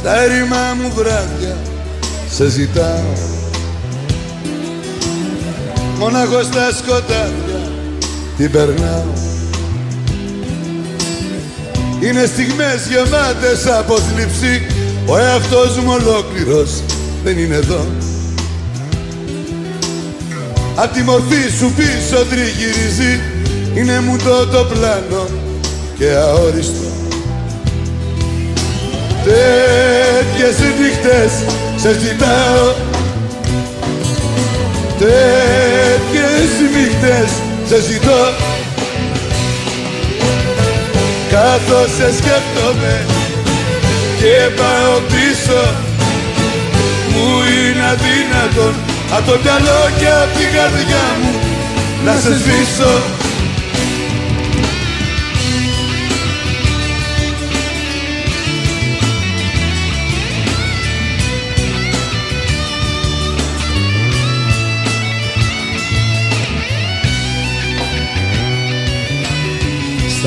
στα έρημα μου βράδια σε ζητάω, μονάχος στα σκοτάδια την περνάω. Είναι στιγμές γεμάτες από θλίψη, ο εαυτός μου ολόκληρος δεν είναι εδώ. Απ' τη μορφή σου πίσω τριγυρίζει, είναι μου το πλάνο και αόριστο. Τέτοιες νύχτες σε ζητάω, τέτοιες νύχτες σε ζητώ. Καθώς σε σκέφτομαι και πάω πίσω, μου είναι αδύνατον απ' το μυαλό και απ' την καρδιά μου να σε σβήσω.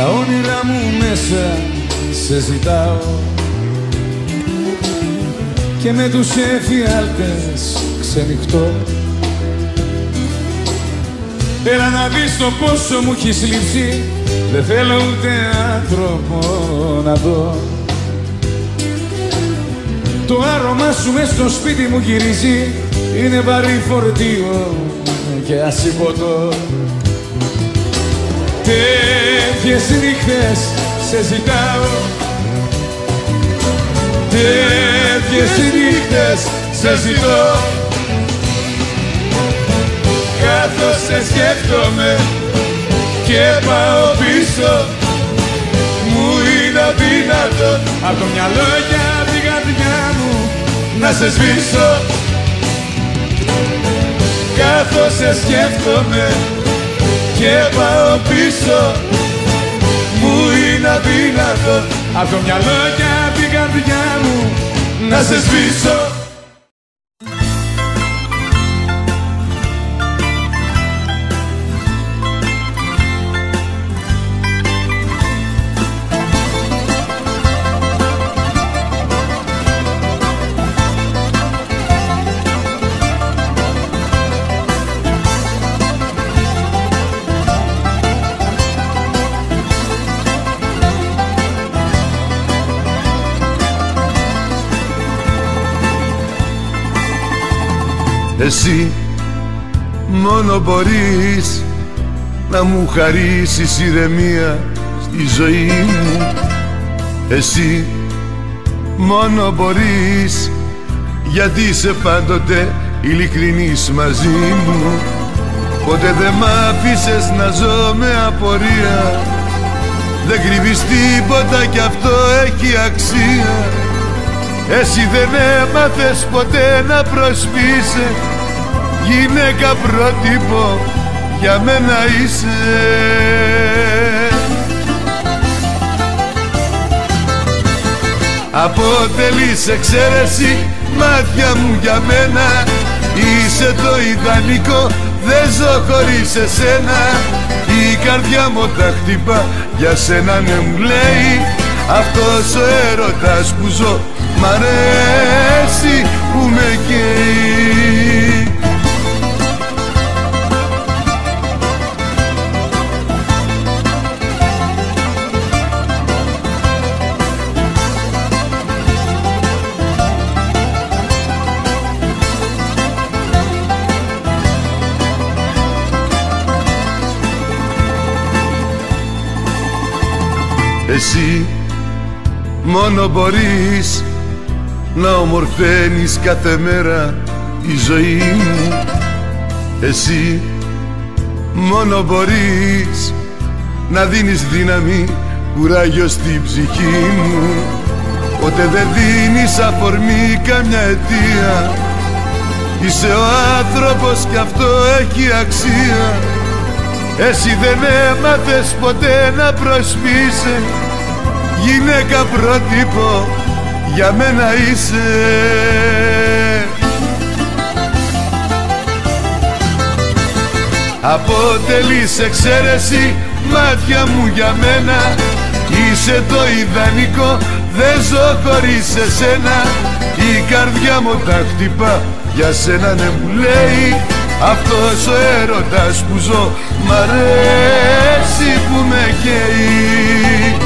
Στα όνειρά μου μέσα σε ζητάω και με τους εφιάλτες ξενυχτώ. Έλα να δεις το πόσο μου έχεις λείψει, δεν θέλω ούτε άνθρωπο να δω. Το άρωμά σου μες στο σπίτι μου γυρίζει, είναι βαρύ φορτίο και ασήκωτο. Τέτοιες νύχτες σε ζητάω, τέτοιες νύχτες σε ζητώ. Καθώς σε σκέφτομαι και πάω πίσω, μου είναι αδύνατο απ' το μυαλό και απ' την καρδιά μου να σε σβήσω. Καθώς σε σκέφτομαι και πάω πίσω, μου είναι αδύνατο απ' το μυαλό και απ' την καρδιά μου να σε σβήσω. Εσύ μόνο μπορείς να μου χαρίσεις ηρεμία στη ζωή μου. Εσύ μόνο μπορείς, γιατί είσαι πάντοτε ειλικρινής μαζί μου. Ποτέ δεν μ' άφησες να ζω με απορία, δεν κρύβεις τίποτα κι αυτό έχει αξία. Εσύ δεν έμαθες ποτέ να προσπείσαι, γυναίκα πρότυπο για μένα είσαι. Αποτελείς εξαίρεση μάτια μου για μένα, είσαι το ιδανικό, δεν ζω χωρίς εσένα. Η καρδιά μου τα χτυπά, για σένα ναι μου λέει, αυτός ο έρωτας που ζω μ' αρέσει που με καίει. Εσύ μόνο μπορείς να ομορφαίνεις κάθε μέρα τη ζωή μου. Εσύ μόνο μπορείς να δίνεις δύναμη, κουράγιο στην ψυχή μου. Ποτέ δεν δίνεις αφορμή καμιά αιτία, είσαι ο άνθρωπος κι αυτό έχει αξία. Εσύ δεν έμαθες ποτέ να προσπείσαι, γυναίκα πρότυπο για μένα είσαι. Αποτελείς εξαίρεση μάτια μου για μένα, Είσαι το ιδανικό, δεν ζω χωρίς εσένα. Η καρδιά μου τα χτυπά, για σένα ναι μου λέει. Αυτός ο έρωτας που ζω μ' αρέσει που με καίει.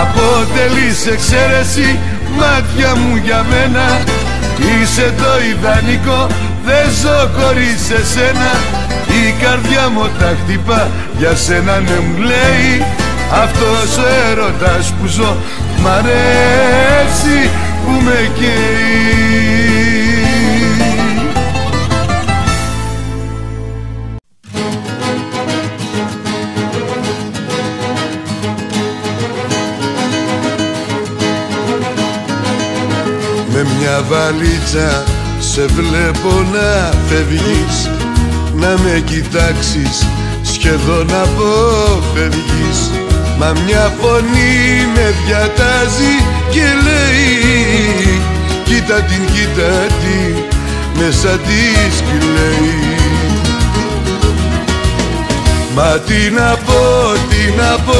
Αποτελείς εξαίρεση, μάτια μου για μένα. Είσαι το ιδανικό, δεν ζω χωρίς εσένα. Η καρδιά μου τα χτυπά, για σένα ναι μου λέει. Αυτός ο έρωτας που ζω μ' αρέσει που με καίει. Με μια βαλίτσα σε βλέπω να φεύγεις, να με κοιτάξεις σχεδόν αποφεύγεις. Μα μια φωνή με διατάζει και λέει κοίτα την, κοίτα την, μέσα της κλαίει. Μα τι να πω, τι να πω.